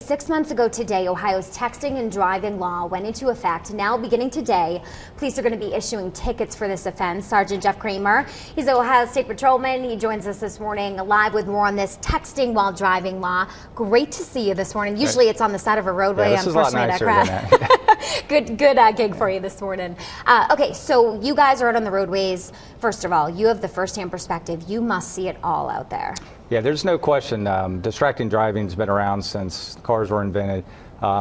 6 months ago today, Ohio's texting and driving law went into effect. Now, beginning today, police are going to be issuing tickets for this offense. Sergeant Jeff Kramer, he's the Ohio State Patrolman. He joins us this morning live with more on this texting while driving law. Great to see you this morning. Usually it's on the side of a roadway. Yeah, this is a lot nicer than that. Good gig for you this morning. Okay, so you guys are out on the roadways. First of all, you have the first-hand perspective. You must see it all out there. Yeah, there's no question. Distracting driving's been around since cars were invented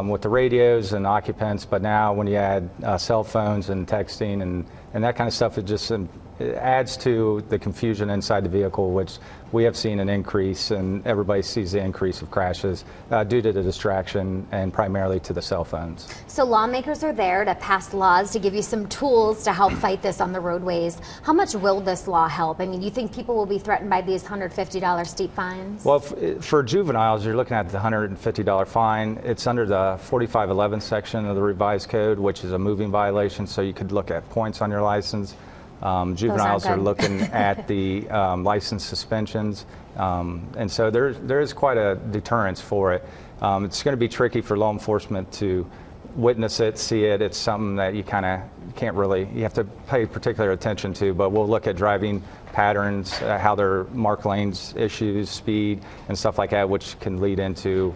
with the radios and occupants, but now when you add cell phones and texting and that kind of stuff, it adds to the confusion inside the vehicle, which we have seen an increase, and everybody sees the increase of crashes due to the distraction and primarily to the cell phones. So lawmakers are there to pass laws to give you some tools to help fight this on the roadways. How much will this law help? I mean, you think people will be threatened by these $150 steep fines? Well, for juveniles, you're looking at the $150 fine. It's under the 4511 section of the revised code, which is a moving violation, so you could look at points on your license. Juveniles are looking at the license suspensions, and so there is quite a deterrence for it. It's going to be tricky for law enforcement to witness it, see it. It's something that you kind of can't really, you have to pay particular attention to, but we'll look at driving patterns, how their marked lanes issues, speed, and stuff like that, which can lead into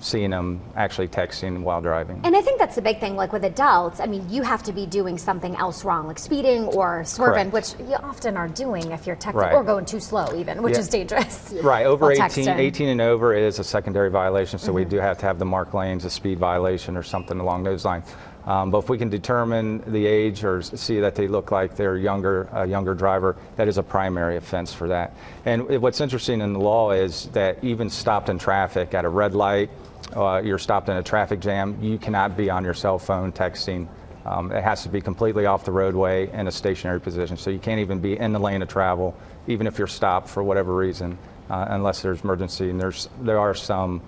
seeing them actually texting while driving. And I think that's the big thing, like with adults, I mean, you have to be doing something else wrong, like speeding or swerving, Correct. which you often are doing if you're texting, Right. or going too slow even, which is dangerous. Right, over 18 texting. and over is a secondary violation, so we do have to have the marked lanes, a speed violation or something along those lines. But if we can determine the age or see that they look like they're a younger driver, that is a primary offense for that. And what's interesting in the law is that even stopped in traffic at a red light, you're stopped in a traffic jam, you cannot be on your cell phone texting. It has to be completely off the roadway in a stationary position. So you can't even be in the lane of travel, even if you're stopped for whatever reason, unless there's emergency. And there are some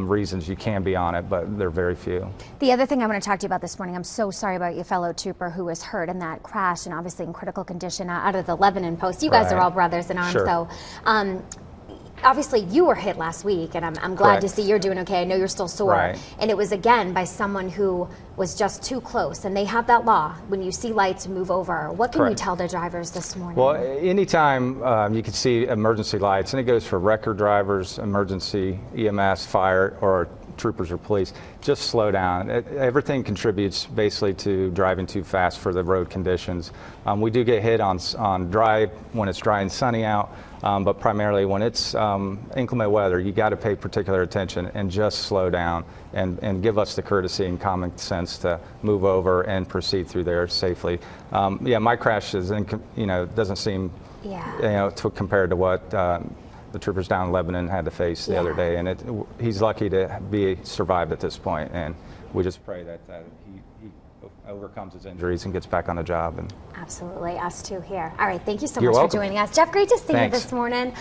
reasons you can be on it, but they're very few. The other thing I want to talk to you about this morning, I'm so sorry about your fellow trooper who was hurt in that crash and obviously in critical condition out of the Lebanon post. You guys are all brothers in arms, Sure. so obviously you were hit last week, and I'm glad to see you're doing okay. I know you're still sore. Right. And it was again by someone who was just too close, and they have that law. When you see lights, move over. What can you tell the drivers this morning? Well, anytime you can see emergency lights, and it goes for record drivers, emergency, EMS, fire, or troopers or police, just slow down. Everything contributes basically to driving too fast for the road conditions. We do get hit on dry when it's dry and sunny out, but primarily when it's inclement weather, you got to pay particular attention and just slow down and give us the courtesy and common sense to move over and proceed through there safely. Yeah, my crash is, doesn't seem, compared to what the troopers down in Lebanon had to face the other day, and he's lucky to be survived at this point, and we just pray that he overcomes his injuries and gets back on the job. And absolutely, us too here. All right, thank you so You're much welcome. for joining us, Jeff. Great to see Thanks. you this morning.